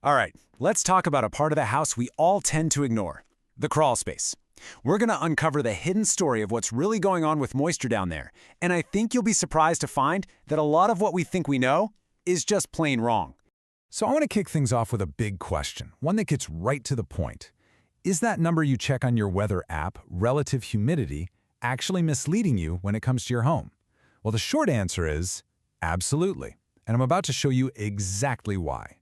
All right, let's talk about a part of the house we all tend to ignore, the crawl space. We're going to uncover the hidden story of what's really going on with moisture down there, and I think you'll be surprised to find that a lot of what we think we know is just plain wrong. So I want to kick things off with a big question, one that gets right to the point. Is that number you check on your weather app, relative humidity, actually misleading you when it comes to your home? Well, the short answer is absolutely, and I'm about to show you exactly why.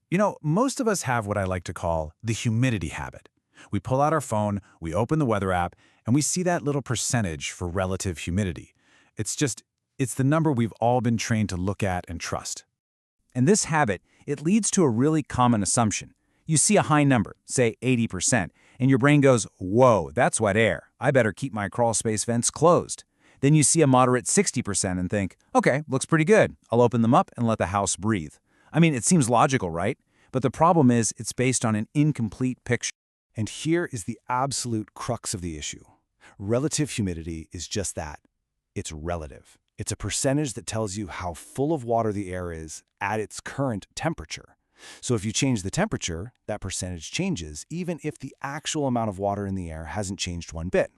You know, most of us have what I like to call the humidity habit. We pull out our phone, we open the weather app, and we see that little percentage for relative humidity. It's the number we've all been trained to look at and trust. And this habit, it leads to a really common assumption. You see a high number, say 80%, and your brain goes, whoa, that's wet air. I better keep my crawl space vents closed. Then you see a moderate 60% and think, okay, looks pretty good. I'll open them up and let the house breathe. I mean, it seems logical, right? But the problem is it's based on an incomplete picture. And here is the absolute crux of the issue. Relative humidity is just that. It's relative. It's a percentage that tells you how full of water the air is at its current temperature. So if you change the temperature, that percentage changes, even if the actual amount of water in the air hasn't changed one bit.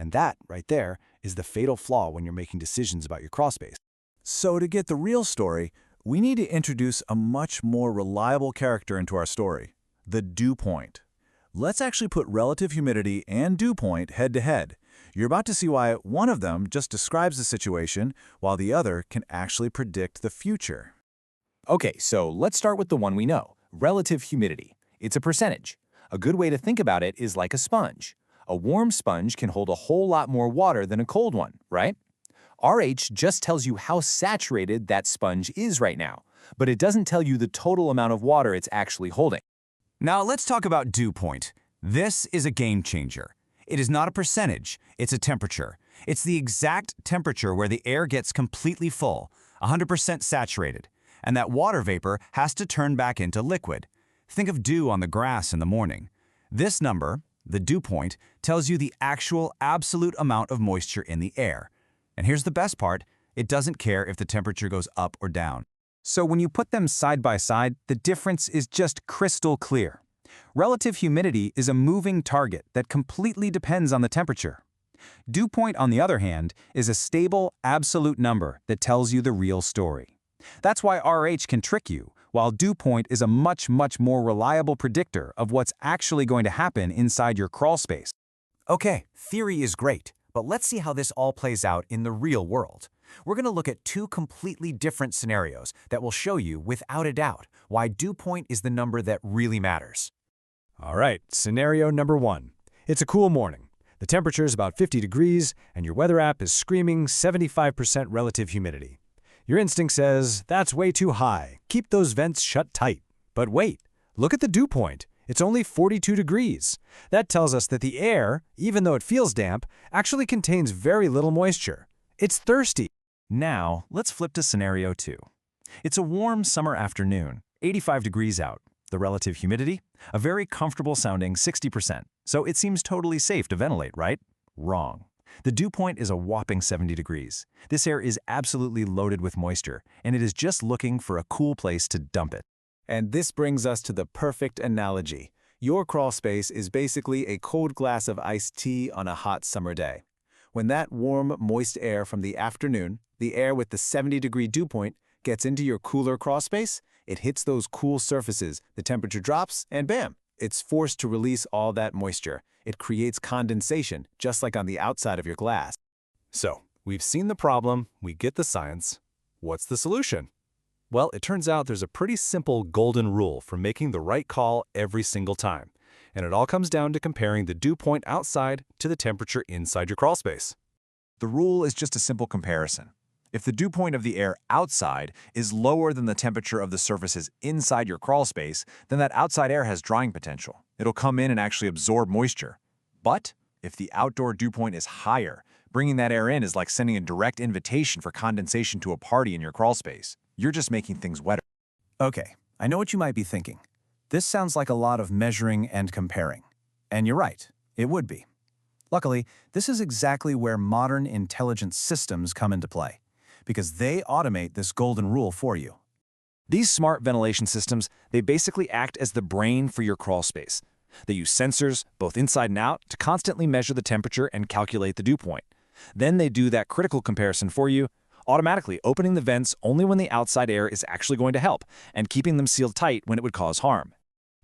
And that, right there, is the fatal flaw when you're making decisions about your crawl space. So to get the real story, we need to introduce a much more reliable character into our story, the dew point. Let's actually put relative humidity and dew point head to head. You're about to see why one of them just describes the situation, while the other can actually predict the future. Okay, so let's start with the one we know, relative humidity. It's a percentage. A good way to think about it is like a sponge. A warm sponge can hold a whole lot more water than a cold one, right? RH just tells you how saturated that sponge is right now, but it doesn't tell you the total amount of water it's actually holding. Now let's talk about dew point. This is a game changer. It is not a percentage, it's a temperature. It's the exact temperature where the air gets completely full, 100% saturated, and that water vapor has to turn back into liquid. Think of dew on the grass in the morning. This number, the dew point, tells you the actual absolute amount of moisture in the air. And here's the best part, it doesn't care if the temperature goes up or down. So when you put them side by side, the difference is just crystal clear. Relative humidity is a moving target that completely depends on the temperature. Dew point, on the other hand, is a stable, absolute number that tells you the real story. That's why RH can trick you, while dew point is a much more reliable predictor of what's actually going to happen inside your crawl space. Okay, theory is great, but let's see how this all plays out in the real world. We're going to look at two completely different scenarios that will show you, without a doubt, why dew point is the number that really matters. All right, scenario number one. It's a cool morning. The temperature is about 50 degrees, and your weather app is screaming 75% relative humidity. Your instinct says, that's way too high. Keep those vents shut tight. But wait, look at the dew point. It's only 42 degrees. That tells us that the air, even though it feels damp, actually contains very little moisture. It's thirsty. Now, let's flip to scenario 2. It's a warm summer afternoon, 85 degrees out. The relative humidity? A very comfortable sounding 60%. So it seems totally safe to ventilate, right? Wrong. The dew point is a whopping 70 degrees. This air is absolutely loaded with moisture, and it is just looking for a cool place to dump it. And this brings us to the perfect analogy. Your crawl space is basically a cold glass of iced tea on a hot summer day. When that warm, moist air from the afternoon, the air with the 70-degree dew point, gets into your cooler crawl space, it hits those cool surfaces, the temperature drops, and bam! It's forced to release all that moisture. It creates condensation, just like on the outside of your glass. So, we've seen the problem, we get the science. What's the solution? Well, it turns out there's a pretty simple golden rule for making the right call every single time. And it all comes down to comparing the dew point outside to the temperature inside your crawl space. The rule is just a simple comparison. If the dew point of the air outside is lower than the temperature of the surfaces inside your crawl space, then that outside air has drying potential. It'll come in and actually absorb moisture. But if the outdoor dew point is higher, bringing that air in is like sending a direct invitation for condensation to a party in your crawl space. You're just making things wetter. Okay, I know what you might be thinking. This sounds like a lot of measuring and comparing. And you're right, it would be. Luckily, this is exactly where modern intelligent systems come into play, because they automate this golden rule for you. These smart ventilation systems, they basically act as the brain for your crawl space. They use sensors, both inside and out, to constantly measure the temperature and calculate the dew point. Then they do that critical comparison for you, automatically opening the vents only when the outside air is actually going to help, and keeping them sealed tight when it would cause harm.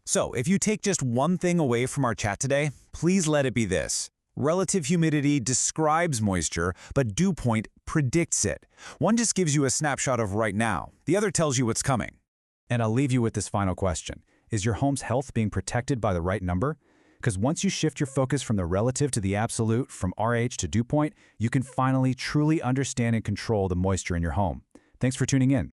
So, if you take just one thing away from our chat today, please let it be this. Relative humidity describes moisture, but dew point predicts it. One just gives you a snapshot of right now. The other tells you what's coming. And I'll leave you with this final question. Is your home's health being protected by the right number? Because once you shift your focus from the relative to the absolute, from RH to dew point, you can finally truly understand and control the moisture in your home. Thanks for tuning in.